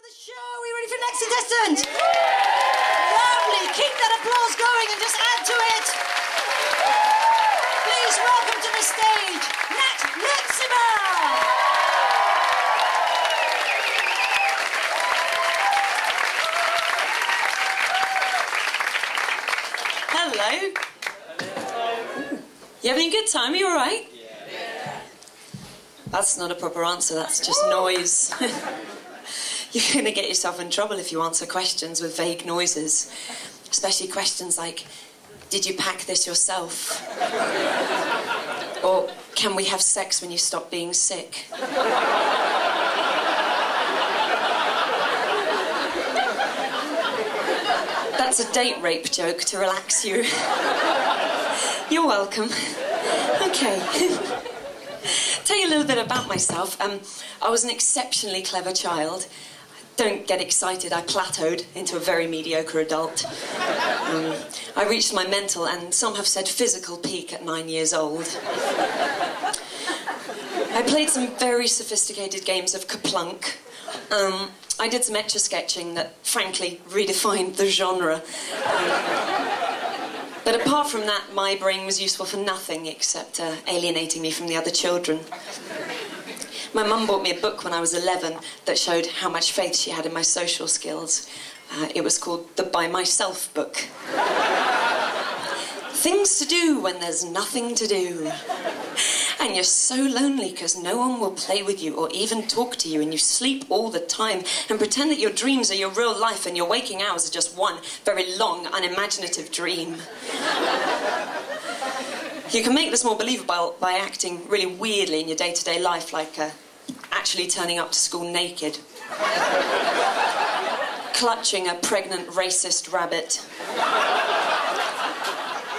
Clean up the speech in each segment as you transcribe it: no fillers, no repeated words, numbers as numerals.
of the show. Are you ready for Next Contestant? Lovely. Keep that applause going and just add to it. Please welcome to the stage, Nat Luurstsema. Hello. You having a good time? Are you all right? Yeah. That's not a proper answer, that's just noise. You're going to get yourself in trouble if you answer questions with vague noises. Especially questions like, did you pack this yourself? Or, can we have sex when you stop being sick? That's a date rape joke to relax you. You're welcome. Okay. Tell you a little bit about myself. I was an exceptionally clever child. Don't get excited, I plateaued into a very mediocre adult. I reached my mental and some have said physical peak at 9 years old. I played some very sophisticated games of Kaplunk. I did some etch-a-sketching that, frankly, redefined the genre. But apart from that, my brain was useful for nothing except alienating me from the other children. My mum bought me a book when I was 11 that showed how much faith she had in my social skills. It was called the By Myself book. Things to do when there's nothing to do. And you're so lonely because no one will play with you or even talk to you, and you sleep all the time and pretend that your dreams are your real life and your waking hours are just one very long, unimaginative dream. You can make this more believable by acting really weirdly in your day-to-day life, like actually turning up to school naked, clutching a pregnant racist rabbit,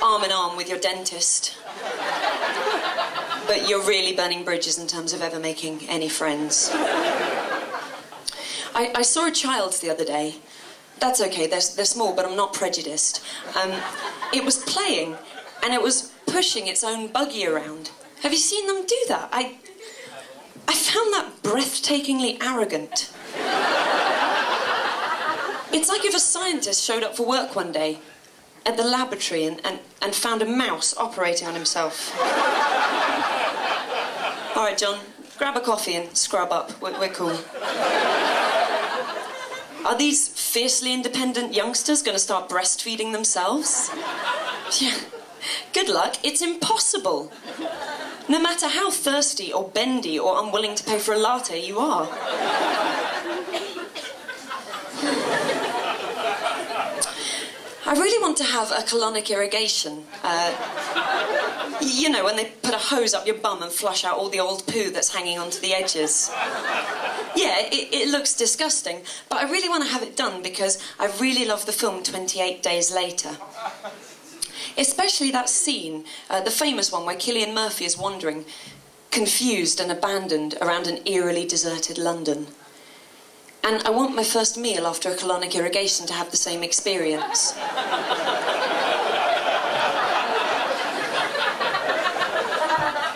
arm in arm with your dentist. But you're really burning bridges in terms of ever making any friends. I saw a child the other day. That's okay, they're small, but I'm not prejudiced. It was playing, and it was pushing its own buggy around. Have you seen them do that? I found that breathtakingly arrogant. It's like if a scientist showed up for work one day at the laboratory and found a mouse operating on himself. All right, John, grab a coffee and scrub up. We're cool. Are these fiercely independent youngsters going to start breastfeeding themselves? Yeah. Good luck. It's impossible. No matter how thirsty or bendy or unwilling to pay for a latte you are. I really want to have a colonic irrigation. You know, when they put a hose up your bum and flush out all the old poo that's hanging onto the edges. Yeah, it looks disgusting, but I really want to have it done because I really love the film 28 Days Later. Especially that scene, the famous one where Cillian Murphy is wandering, confused and abandoned around an eerily deserted London. And I want my first meal after a colonic irrigation to have the same experience.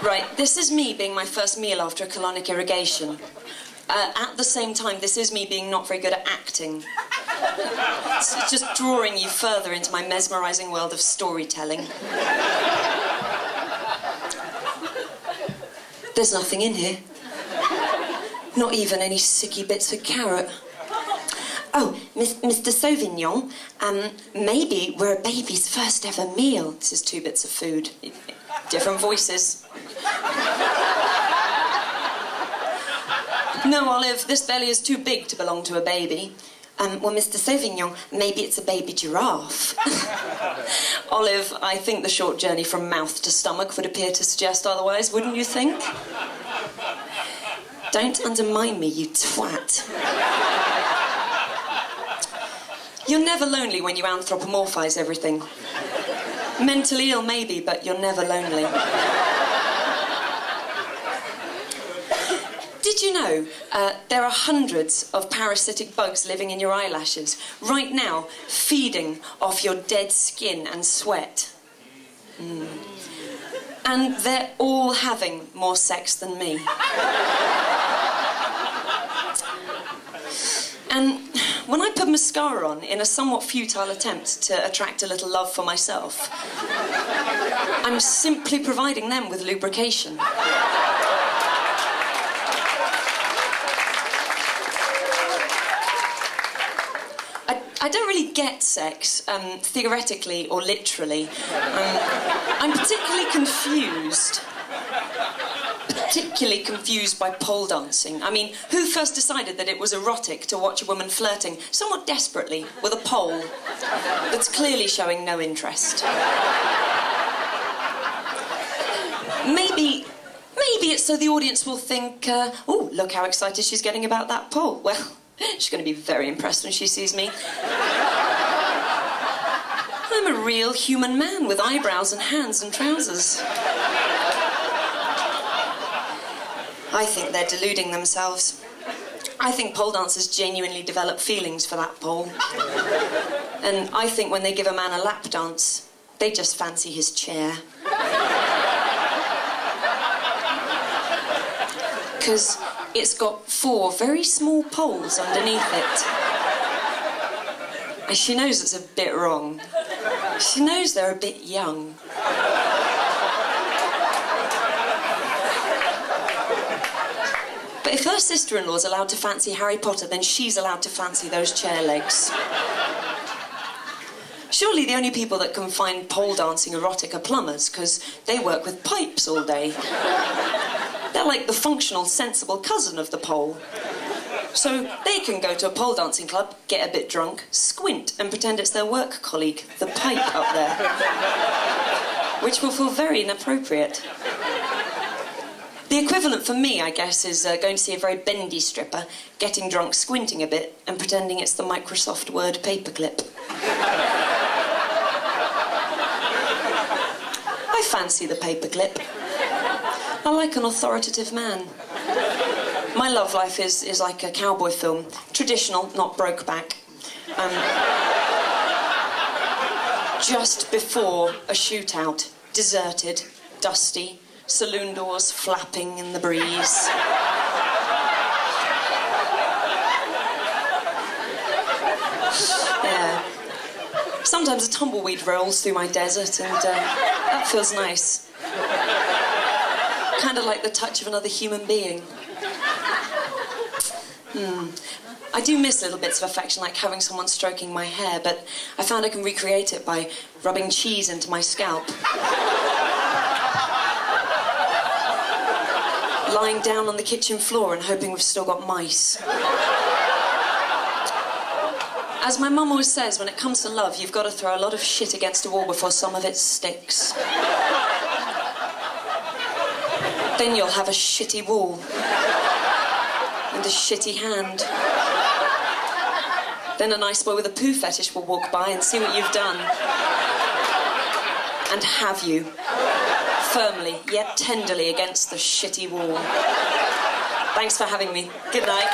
Right, this is me being my first meal after a colonic irrigation. At the same time, this is me being not very good at acting. It's just drawing you further into my mesmerising world of storytelling. There's nothing in here. Not even any sicky bits of carrot. Oh, Mr. Sauvignon, maybe we're a baby's first ever meal. This is 2 bits of food. Different voices. No, Olive, this belly is too big to belong to a baby. Well, Mr. Sauvignon, maybe it's a baby giraffe. Olive, I think the short journey from mouth to stomach would appear to suggest otherwise, wouldn't you think? Don't undermine me, you twat. You're never lonely when you anthropomorphise everything. Mentally ill, maybe, but you're never lonely. Did you know there are hundreds of parasitic bugs living in your eyelashes right now, feeding off your dead skin and sweat? And they're all having more sex than me. And when I put mascara on in a somewhat futile attempt to attract a little love for myself, I'm simply providing them with lubrication. I don't really get sex, theoretically or literally. I'm particularly confused by pole dancing. I mean, who first decided that it was erotic to watch a woman flirting somewhat desperately with a pole that's clearly showing no interest? Maybe it's so the audience will think, oh, look how excited she's getting about that pole. Well, she's going to be very impressed when she sees me. I'm a real human man with eyebrows and hands and trousers. I think they're deluding themselves. I think pole dancers genuinely develop feelings for that pole. And I think when they give a man a lap dance, they just fancy his chair. Because it's got 4 very small poles underneath it. And she knows it's a bit wrong. She knows they're a bit young. But if her sister-in-law's allowed to fancy Harry Potter, then she's allowed to fancy those chair legs. Surely the only people that can find pole dancing erotic are plumbers, because they work with pipes all day. They're like the functional, sensible cousin of the pole. So they can go to a pole dancing club, get a bit drunk, squint and pretend it's their work colleague, the pipe up there. Which will feel very inappropriate. The equivalent for me, I guess, is going to see a very bendy stripper, getting drunk, squinting a bit, and pretending it's the Microsoft Word paperclip. I fancy the paperclip. I like an authoritative man. My love life is like a cowboy film. Traditional, not Brokeback. Just before a shootout. Deserted, dusty, saloon doors flapping in the breeze. Yeah. Sometimes a tumbleweed rolls through my desert and that feels nice. Kind of like the touch of another human being. I do miss little bits of affection, like having someone stroking my hair, but I found I can recreate it by rubbing cheese into my scalp. Lying down on the kitchen floor and hoping we've still got mice. As my mum always says, when it comes to love, you've got to throw a lot of shit against a wall before some of it sticks. Then you'll have a shitty wall. And a shitty hand. Then a nice boy with a poo fetish will walk by and see what you've done. And have you. Firmly, yet tenderly against the shitty wall. Thanks for having me. Good night.